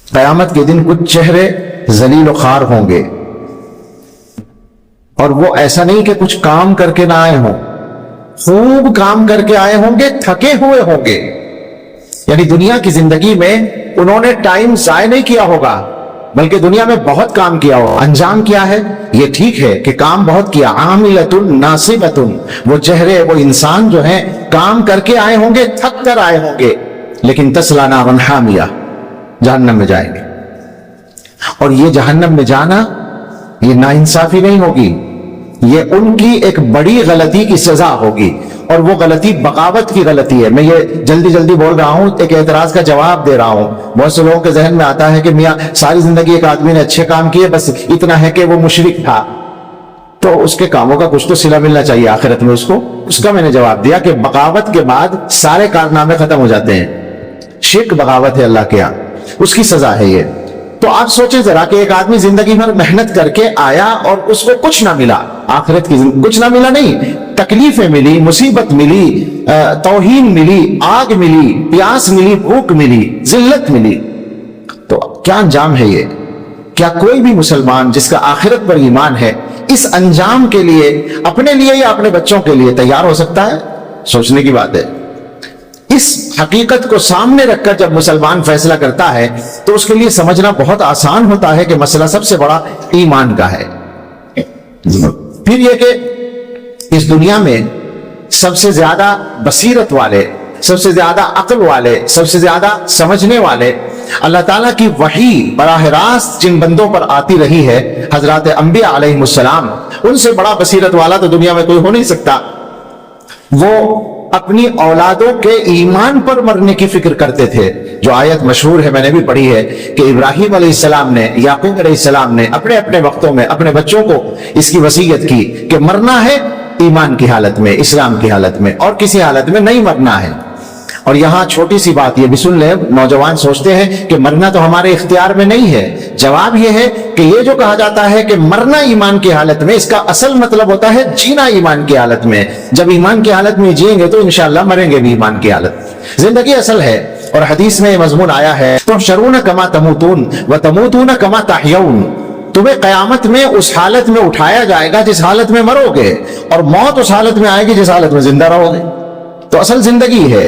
قیامت کے دن کچھ چہرے ذلیل و خوار ہوں گے، اور وہ ایسا نہیں کہ کچھ کام کر کے نہ آئے ہوں، خوب کام کر کے آئے ہوں گے، تھکے ہوئے ہوں گے. یعنی دنیا کی زندگی میں انہوں نے ٹائم ضائع نہیں کیا ہوگا، بلکہ دنیا میں بہت کام کیا ہوگا. انجام کیا ہے؟ یہ ٹھیک ہے کہ کام بہت کیا، عاملۃ ناصبۃ، وہ چہرے، وہ انسان جو ہیں کام کر کے آئے ہوں گے، تھک کر آئے ہوں گے، لیکن تصلیٰ نارا حامیہ، جہنم میں جائیں گے. اور یہ جہنم میں جانا یہ ناانصافی نہیں ہوگی، یہ ان کی ایک بڑی غلطی کی سزا ہوگی، اور وہ غلطی بغاوت کی غلطی ہے. میں یہ جلدی جلدی بول رہا ہوں، ایک اعتراض کا جواب دے رہا ہوں. بہت سے لوگوں کے ذہن میں آتا ہے کہ میاں ساری زندگی ایک آدمی نے اچھے کام کیے، بس اتنا ہے کہ وہ مشرک تھا، تو اس کے کاموں کا کچھ تو صلہ ملنا چاہیے آخرت میں اس کو. اس کا میں نے جواب دیا کہ بغاوت کے بعد سارے کارنامے ختم ہو جاتے ہیں. شرک بغاوت ہے اللہ کے یہاں، اس کی سزا ہے یہ. تو آپ سوچیں ذرا کہ ایک آدمی زندگی بھر محنت کر کے آیا اور اس کو کچھ نہ ملا، آخرت کی کچھ نہ ملا نہیں، تکلیفیں ملی، مصیبت ملی، توہین ملی، آگ ملی، پیاس ملی، بھوک ملی، ذلت ملی. تو کیا انجام ہے یہ؟ کیا کوئی بھی مسلمان جس کا آخرت پر ایمان ہے اس انجام کے لیے اپنے لیے یا اپنے بچوں کے لیے تیار ہو سکتا ہے؟ سوچنے کی بات ہے. اس حقیقت کو سامنے رکھ کر جب مسلمان فیصلہ کرتا ہے تو اس کے لیے سمجھنا بہت آسان ہوتا ہے کہ مسئلہ سب سے بڑا ایمان کا ہے. پھر یہ کہ اس دنیا میں سب سے زیادہ بصیرت والے، سب سے زیادہ عقل والے، سب سے زیادہ سمجھنے والے، اللہ تعالیٰ کی وحی براہ راست جن بندوں پر آتی رہی ہے، حضرات انبیاء علیہ السلام، ان سے بڑا بصیرت والا تو دنیا میں کوئی ہو نہیں سکتا. وہ اپنی اولادوں کے ایمان پر مرنے کی فکر کرتے تھے. جو آیت مشہور ہے، میں نے بھی پڑھی ہے، کہ ابراہیم علیہ السلام نے، یعقوب علیہ السلام نے اپنے اپنے وقتوں میں اپنے بچوں کو اس کی وصیت کی کہ مرنا ہے ایمان کی حالت میں، اسلام کی حالت میں، اور کسی حالت میں نہیں مرنا ہے. اور یہاں چھوٹی سی بات یہ بھی سن لیں، نوجوان سوچتے ہیں کہ مرنا تو ہمارے اختیار میں نہیں ہے. جواب یہ ہے کہ یہ جو کہا جاتا ہے کہ مرنا ایمان کی حالت میں، اس کا اصل مطلب ہوتا ہے جینا ایمان کی حالت میں. جب ایمان کی حالت میں جئیں گے تو انشاءاللہ مریں گے بھی ایمان کی حالت. زندگی اصل ہے، اور حدیث میں یہ مضمون آیا ہے، تحشرون کما تموتون وتموتون کما تحیون. تمہیں قیامت میں اس حالت میں اٹھایا جائے گا جس حالت میں مرو گے، اور موت اس حالت میں آئے گی جس حالت میں زندہ رہو گے. تو اصل زندگی ہے.